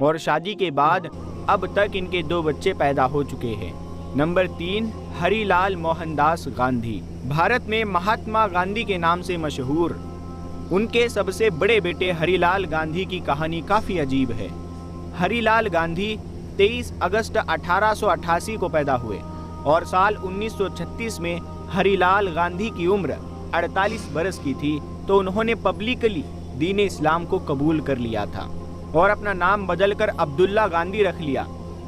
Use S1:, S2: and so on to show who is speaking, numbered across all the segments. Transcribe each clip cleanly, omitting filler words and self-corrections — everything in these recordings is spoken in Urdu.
S1: اور شادی کے بعد اب تک ان کے 2 بچے پیدا ہو چکے ہیں۔ نمبر 3، ہری لال موہن داس گاندھی، بھارت میں مہاتما گاندھی کے نام سے مشہور ان کے سب سے بڑے بیٹے ہری لال گاندھی کی کہانی کافی عجیب ہے۔ ہری لال گاندھی 23 اگست 1888 کو پیدا ہوئے اور سال 1936 میں ہری لال گاندھی کی عمر 48 برس کی تھی تو انہوں نے پبلکلی دین اسلام کو قبول کر لیا تھا اور اپنا نام بدل کر عبداللہ گاندھی رکھ لیا،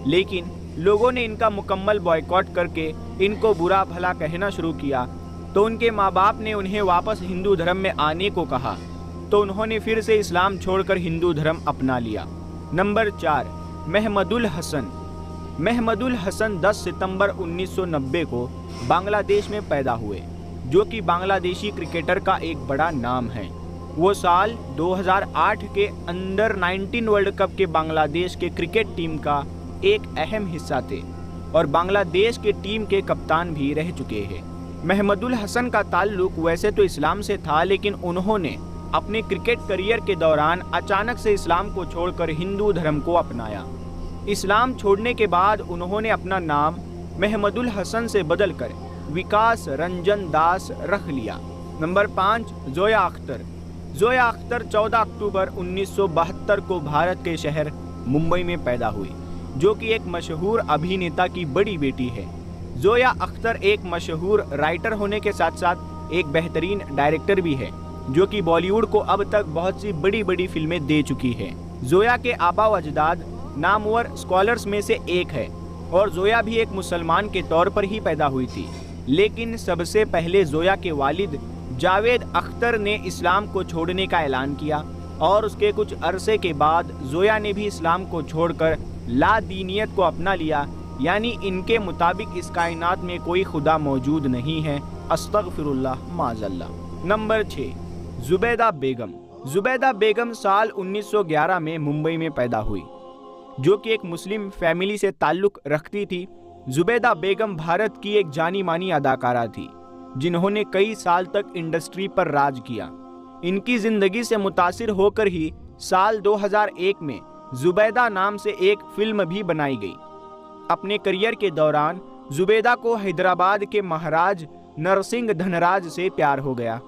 S1: لیکن لوگوں نے ان کا مکمل بائیکاٹ کر کے ان کو برا بھلا کہنا شروع کیا تو ان کے ماں باپ نے انہیں واپس ہندو دھرم میں آنے کو کہا تو انہوں نے پھر سے اسلام چھوڑ کر ہندو دھرم اپنا لیا۔ نمبر 4، محمد الحسن۔ محمد الحسن 10 ستمبر 1990 کو بنگلہ دیش میں پیدا ہوئے، جو کہ بنگلہ دیشی کرکٹر کا ایک بڑا نام ہے۔ وہ سال 2008 کے انڈر 19 ورلڈ کپ کے بنگلہ دیش کے کرکٹ ٹیم کا ایک اہم حصہ تھے اور بنگلہ دیش کے ٹیم کے کپتان بھی رہ چکے ہیں۔ محمد الحسن کا تعلق ویسے تو اسلام سے تھا، لیکن انہوں نے اپنے کرکٹ کیریئر کے دوران اچانک سے اسلام کو چھوڑ کر ہندو دھرم کو اپنایا۔ اسلام چھوڑنے کے بعد انہوں نے اپنا نام محمد الحسن سے بدل کر وکاس رنجن داس رکھ لیا۔ نمبر 5، زویا اختر۔ زویا اختر 14 اکتوبر 1972 کو بھارت کے شہر ممبئی میں پیدا ہوئی، جو کہ ایک مشہور ابھینیتا کی بڑی بیٹی ہے۔ زویا اختر ایک مشہور رائٹر ہونے کے ساتھ ساتھ ایک بہترین ڈائریکٹر بھی ہے، جو کہ بالی ووڈ کو اب تک بہت سی بڑی بڑی فلمیں دے چکی ہے۔ زویا کے آبا و اجداد نامور اسکالرز میں سے ایک ہے اور زویا بھی ایک مسلمان کے طور پر ہی پیدا ہوئی تھی، لیکن سب سے پہلے زویا کے والد جاوید اختر نے اسلام کو چھوڑنے کا اعلان کیا اور اس کے کچھ عرصے کے بعد زویا نے بھی اسلام کو چھوڑ کر لا دینیت کو اپنا لیا، یعنی ان کے مطابق اس کائنات میں کوئی خدا موجود نہیں ہے، استغفر اللہ معاذ اللہ۔ نمبر 6، زبیدہ بیگم۔ زبیدہ بیگم سال 1911 میں ممبئی میں پیدا ہوئی، جو کہ ایک مسلم فیملی سے تعلق رکھتی تھی۔ زبیدہ بیگم بھارت کی ایک جانی مانی اداکارہ تھی، جنہوں نے کئی سال تک انڈسٹری پر راج کیا۔ ان کی زندگی سے متاثر ہو کر ہی سال 2001 میں زبیدہ نام سے ایک فلم بھی بنائی گئی۔ اپنے کیریئر کے دوران زبیدہ کو حیدرآباد کے مہاراج نرسنگ دھنراج سے پیار ہو گیا،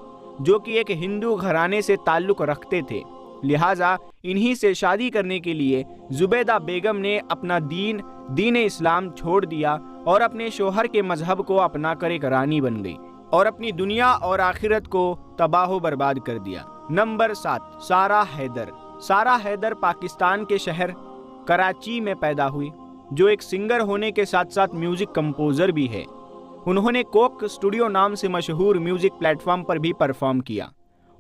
S1: جو کہ ایک ہندو گھرانے سے تعلق رکھتے تھے، لہٰذا انہی سے شادی کرنے کے لیے زبیدہ بیگم نے اپنا دین اسلام چھوڑ دیا اور اپنے شوہر کے مذہب کو اپنا کر ایک رانی بن گئی اور اپنی دنیا اور آخرت کو تباہ و برباد کر دیا۔ نمبر 7، سارہ حیدر۔ سارہ حیدر پاکستان کے شہر کراچی میں پیدا ہوئی، جو ایک سنگر ہونے کے ساتھ ساتھ میوزک کمپوزر بھی ہے۔ انہوں نے کوک اسٹوڈیو نام سے مشہور میوزک پلیٹ فارم پر بھی پرفارم کیا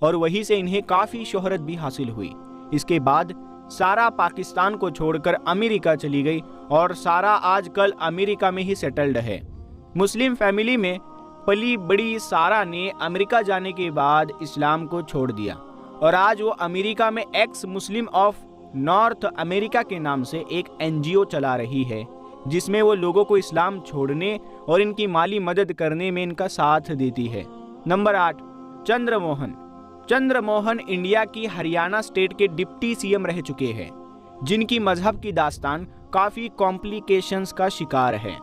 S1: اور وہیں سے انہیں کافی شہرت بھی حاصل ہوئی۔ اس کے بعد سارہ پاکستان کو چھوڑ کر امریکہ چلی گئی اور سارہ آج کل امریکہ میں ہی سیٹلڈ ہے۔ مسلم فیملی میں پلی بڑی سارہ نے امریکہ جانے کے بعد اسلام کو چھوڑ دیا اور آج وہ امریکہ میں ایکس مسلم آف نارتھ امریکہ کے نام سے ایک NGO چلا رہی ہے، جس میں وہ لوگوں کو اسلام چھوڑنے اور ان کی مالی مدد کرنے میں ان کا ساتھ دیتی ہے۔ نمبر 8، چندر موہن۔ چندر موہن انڈیا کی ہریانہ اسٹیٹ کے ڈپٹی CM رہ چکے ہیں، جن کی مذہب کی داستان کافی کمپلیکیشنز کا شکار ہے۔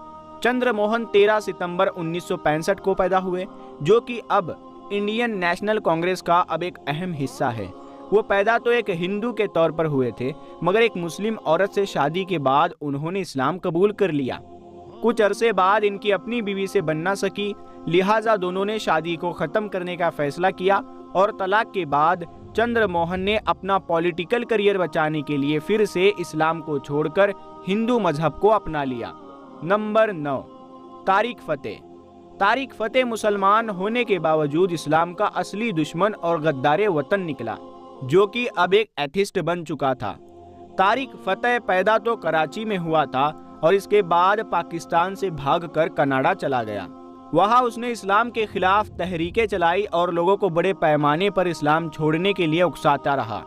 S1: چندر موہن 13 ستمبر 1965 کو پیدا ہوئے، جو کہ اب انڈین نیشنل کانگریس کا اب ایک اہم حصہ ہے۔ وہ پیدا تو ایک ہندو کے طور پر ہوئے تھے، مگر ایک مسلم عورت سے شادی کے بعد انہوں نے اسلام قبول کر لیا۔ کچھ عرصے بعد ان کی اپنی بیوی سے بن نہ سکی، لہٰذا دونوں نے شادی کو ختم کرنے کا فیصلہ کیا اور طلاق کے بعد چندر موہن نے اپنا پولیٹیکل کیریئر بچانے کے لیے پھر سے اسلام کو چھوڑ کر ہندو مذہب کو اپنا لیا۔ نمبر 9، طارق فتح۔ طارق فتح مسلمان ہونے کے باوجود اسلام کا اصلی دشمن اور غدار وطن نکلا، جو کہ اب ایک ایتھسٹ بن چکا تھا۔ طارق فتح پیدا تو کراچی میں ہوا تھا اور اس کے بعد پاکستان سے بھاگ کر کینیڈا چلا گیا۔ وہاں اس نے اسلام کے خلاف تحریکیں چلائی اور لوگوں کو بڑے پیمانے پر اسلام چھوڑنے کے لیے اکساتا رہا۔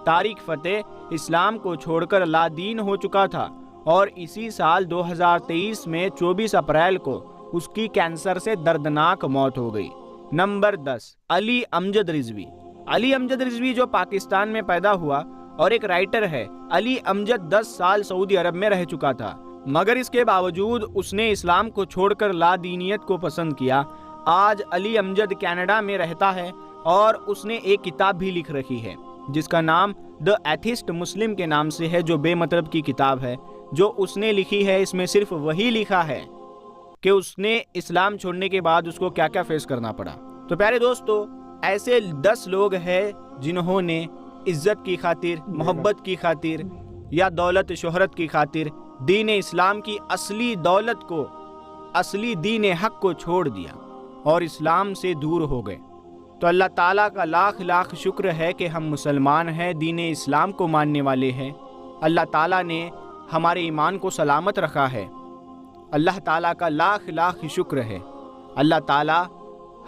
S1: طارق فتح اسلام کو چھوڑ کر لا دین ہو چکا تھا اور اسی سال 2023 میں 24 اپریل کو اس کی کینسر سے دردناک موت ہو گئی۔ نمبر 10، علی امجد رضوی۔ علی امجد رضوی جو پاکستان میں پیدا ہوا اور ایک رائٹر ہے علی امجد 10 سال سعودی عرب میں رہ چکا تھا، مگر اس کے باوجود اس نے اسلام کو چھوڑ کر لا دینیت کو پسند کیا۔ آج علی امجد کینیڈا میں رہتا ہے اور اس نے ایک کتاب بھی لکھ رکھی ہے جس کا نام دی ایتھسٹ مسلم کے نام سے ہے، جو بے مطلب کی کتاب ہے جو اس نے لکھی ہے۔ اس میں صرف وہی لکھا ہے کہ اس نے اسلام چھوڑنے کے بعد اس کو کیا کیا فیس کرنا پڑا۔ تو پیارے دوستو، ایسے 10 لوگ ہیں جنہوں نے عزت کی خاطر، محبت کی خاطر یا دولت شہرت کی خاطر دین اسلام کی اصلی دولت کو، اصلی دین حق کو چھوڑ دیا اور اسلام سے دور ہو گئے۔ تو اللہ تعالیٰ کا لاکھ لاکھ شکر ہے کہ ہم مسلمان ہیں، دین اسلام کو ماننے والے ہیں۔ اللہ تعالیٰ نے ہمارے ایمان کو سلامت رکھا ہے۔ اللہ تعالیٰ کا لاکھ لاکھ شکر ہے۔ اللہ تعالیٰ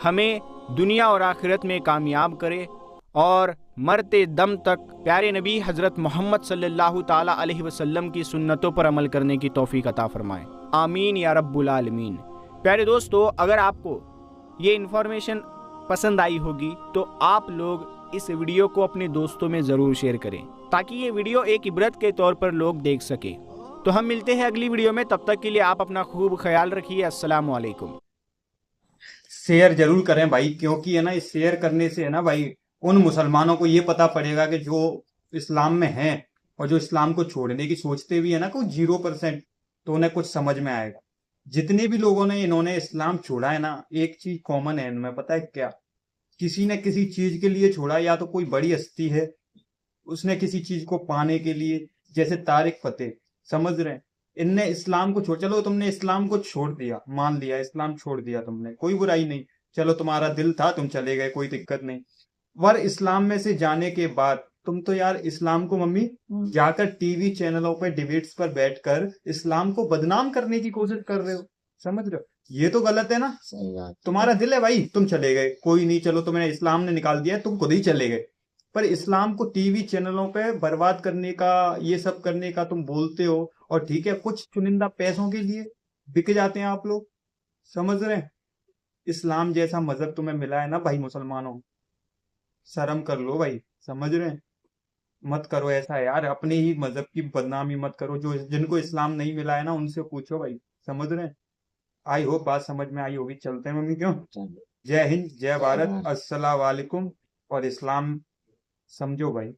S1: ہمیں دنیا اور آخرت میں کامیاب کرے اور مرتے دم تک پیارے نبی حضرت محمد صلی اللہ تعالیٰ علیہ وسلم کی سنتوں پر عمل کرنے کی توفیق عطا فرمائے، آمین یا رب العالمین۔ پیارے دوستو، اگر آپ کو یہ انفارمیشن پسند آئی ہوگی تو آپ لوگ اس ویڈیو کو اپنے دوستوں میں ضرور شیئر کریں تاکہ یہ ویڈیو ایک عبرت کے طور پر لوگ دیکھ سکیں۔ تو ہم ملتے ہیں اگلی ویڈیو میں، تب تک کے لیے آپ اپنا خوب خیال رکھیے۔ السلام علیکم۔
S2: شیئر ضرور کریں بھائی، کیونکہ ہے نا اس شیئر کرنے سے ہے نا بھائی ان مسلمانوں کو یہ پتا پڑے گا کہ جو اسلام میں ہیں اور جو اسلام کو چھوڑنے کی سوچتے بھی ہے نا کوئی 0%، تو انہیں کچھ سمجھ میں آئے گا۔ جتنے بھی لوگوں نے انہوں نے اسلام چھوڑا ہے نا، ایک چیز کامن ہے ان میں، پتہ ہے کیا؟ کسی نے کسی چیز کے لیے چھوڑا، یا تو کوئی بڑی ہستی ہے اس نے کسی چیز کو پانے کے لیے، جیسے طارق فتح، سمجھ رہے ہیں؟ ان نے اسلام کو چھوڑ، چلو تم نے اسلام کو چھوڑ دیا، مان لیا اسلام چھوڑ دیا تم نے، کوئی برائی نہیں، چلو تمہارا دل تھا تم چلے گئے، کوئی دقت نہیں۔ ور اسلام میں سے جانے کے بعد تم تو یار اسلام کو ممی جا کر ٹی وی چینلوں پہ ڈیبیٹس پر بیٹھ کر اسلام کو بدنام کرنے کی کوشش کر رہے ہو، سمجھ رہے ہو؟ یہ تو غلط ہے نا۔ تمہارا دل ہے بھائی، تم چلے گئے، کوئی نہیں، چلو تمہیں اسلام نے نکال دیا، تم خود ہی چلے گئے، پر اسلام کو ٹی وی چینلوں پہ برباد کرنے کا، یہ سب کرنے کا تم بولتے ہو، اور ٹھیک ہے کچھ چنندہ پیسوں کے لیے بک جاتے ہیں آپ لوگ، سمجھ رہے ہیں؟ اسلام جیسا مذہب تمہیں ملا ہے نا بھائی مسلمانوں، شرم کر لو بھائی، سمجھ رہے ہیں؟ مت کرو ایسا یار، اپنے ہی مذہب کی بدنامی مت کرو، جو جن کو اسلام نہیں ملا ہے نا ان سے پوچھو بھائی، سمجھ رہے ہیں؟ آئی ہوپ بات سمجھ میں آئی ہوگی، چلتے ہیں ممی، کیوں؟ جے ہند، جے بھارت، السلام علیکم، اور اسلام سمجھو بھائی۔